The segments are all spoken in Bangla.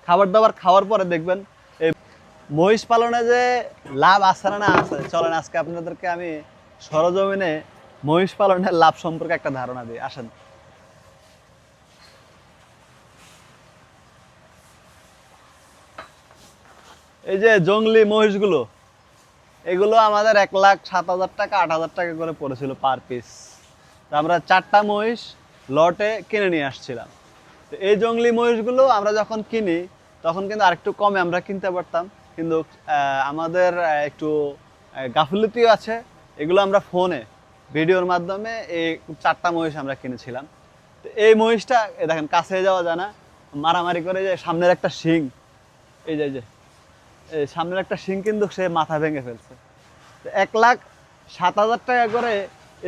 খাবার দাবার খাওয়ার পরে দেখবেন এই মহিষ পালনে যে লাভ আছে না আছে। চলেন আজকে আপনাদেরকে আমি সরজমিনে মহিষ পালনের লাভ সম্পর্কে একটা ধারণা দিই। আসেন। এই যে জংলি মহিষগুলো, এগুলো আমাদের 1,07,000 টাকা 8,000 টাকা করে পড়েছিল পার পিস। আমরা 4টা মহিষ লটে কিনে নিয়ে আসছিলাম। তো এই জংলি মহিষগুলো আমরা যখন কিনি তখন কিন্তু আরেকটু কমে আমরা কিনতে পারতাম, কিন্তু আমাদের একটু গাফিলতিও আছে। এগুলো আমরা ফোনে ভিডিওর মাধ্যমে এই 4টা মহিষ আমরা কিনেছিলাম। তো এই মহিষটা দেখেন কাছে যাওয়া যায় না, মারামারি করে যে সামনের একটা শিং, এই যে এই সামনের একটা শিং কিন্তু সে মাথা ভেঙে ফেলছে। 1,07,000 টাকা করে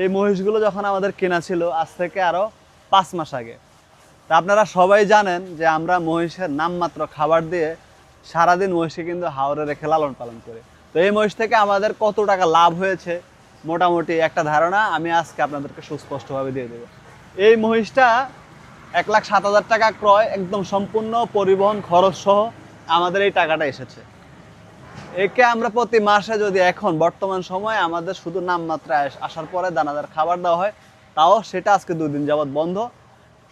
এই মহিষগুলো যখন আমাদের কেনা ছিল আজ থেকে আরো 5 মাস আগে। তা আপনারা সবাই জানেন যে আমরা মহিষের নামমাত্র খাবার দিয়ে সারাদিন মহিষকে কিন্তু হাওরে রেখে লালন পালন করি। তো এই মহিষ থেকে আমাদের কত টাকা লাভ হয়েছে মোটামুটি একটা ধারণা আমি আজকে আপনাদেরকে সুস্পষ্টভাবে দিয়ে দেবো। এই মহিষটা 1,07,000 টাকা ক্রয়, একদম সম্পূর্ণ পরিবহন খরচ সহ আমাদের এই টাকাটা এসেছে। একে আমরা প্রতি মাসে যদি এখন বর্তমান সময়ে আমাদের শুধু নামমাত্র আসার পরে দানাদার খাবার দেওয়া হয়, তাও সেটা আজকে 2 দিন যাবৎ বন্ধ,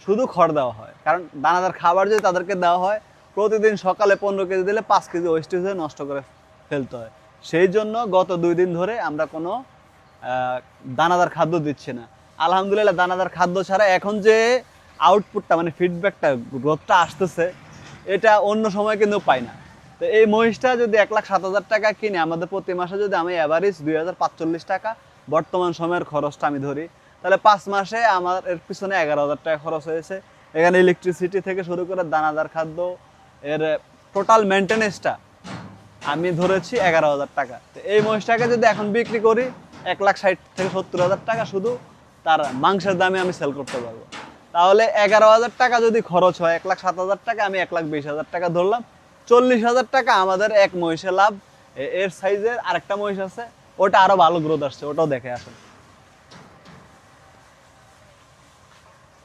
শুধু খড় দেওয়া হয়। কারণ দানাদার খাবার যদি তাদেরকে দেওয়া হয় প্রতিদিন সকালে 15 কেজি দিলে 5 কেজি ওয়েস্টেজ হয়ে নষ্ট করে ফেলতে হয়। সেই জন্য গত 2 দিন ধরে আমরা কোনো দানাদার খাদ্য দিচ্ছি না। আলহামদুলিল্লাহ দানাদার খাদ্য ছাড়া এখন যে আউটপুটটা মানে ফিডব্যাকটা গ্রোথটা আসতেছে এটা অন্য সময় কিন্তু পাই না। তো এই মহিষটা যদি 1,07,000 টাকা কিনে আমাদের প্রতি মাসে যদি আমি অ্যাভারেজ 2,045 টাকা বর্তমান সময়ের খরচটা আমি ধরি, তাহলে 5 মাসে আমার এর পিছনে 11,000 টাকা খরচ হয়েছে। এখানে ইলেকট্রিসিটি থেকে শুরু করে দানাদার খাদ্য এর টোটাল মেনটেনেন্সটা আমি ধরেছি 11,000 টাকা। তো এই মহিষটাকে যদি এখন বিক্রি করি 1,60,000 থেকে 70,000 টাকা শুধু তার মাংসের দামে আমি সেল করতে পারবো। তাহলে 11,000 টাকা যদি খরচ হয় 1,07,000 টাকা, আমি 1,20,000 টাকা ধরলাম, 40,000 টাকা আমাদের এক মহিষে লাভ। এর সাইজের আরেকটা মহিষ আছে, ওটা আরো ভালো গ্রোথ আসছে, ওটাও দেখে আসেন।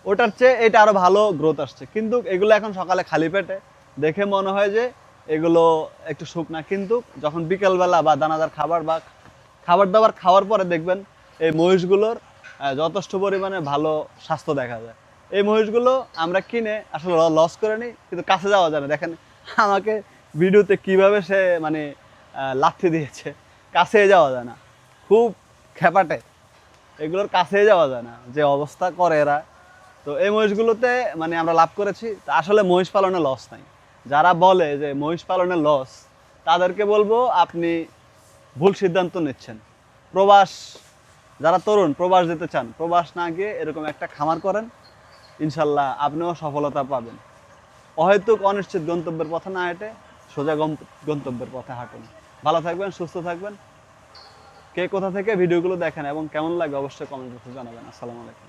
ওটার চেয়ে এটা আরো ভালো গ্রোথ আসছে, কিন্তু এগুলো এখন সকালে খালি পেটে দেখে মনে হয় যে এগুলো একটু শুকনা, কিন্তু যখন বিকেলবেলা বা দানাদার খাবার বা খাবার দাবার খাওয়ার পরে দেখবেন এই মহিষগুলোর যথেষ্ট পরিমাণে ভালো স্বাস্থ্য দেখা যায়। এই মহিষগুলো আমরা কিনে আসলে লস করে নিই, কিন্তু কাছে যাওয়া যায় না। দেখেন আমাকে ভিডিওতে কিভাবে সে মানে লাথি দিয়েছে, কাছে যাওয়া যায় না, খুব খেপাটে, এগুলোর কাছে যাওয়া যায় না যে অবস্থা করে এরা। তো এই মহিষগুলোতে মানে আমরা লাভ করেছি। তা আসলে মহিষ পালনে লস নাই। যারা বলে যে মহিষ পালনে লস, তাদেরকে বলবো আপনি ভুল সিদ্ধান্ত নিচ্ছেন। প্রবাস, যারা তরুণ প্রবাস যেতে চান, প্রবাস না গিয়ে এরকম একটা খামার করেন, ইনশাল্লাহ আপনিও সফলতা পাবেন। অহেতুক অনিশ্চিত গন্তব্যের পথে না হেঁটে সোজা গন্তব্যের পথে হাঁটুন। ভালো থাকবেন, সুস্থ থাকবেন। কে কোথা থেকে ভিডিওগুলো দেখেন এবং কেমন লাগে অবশ্যই কমেন্ট বক্সে জানাবেন। আসসালামু আলাইকুম।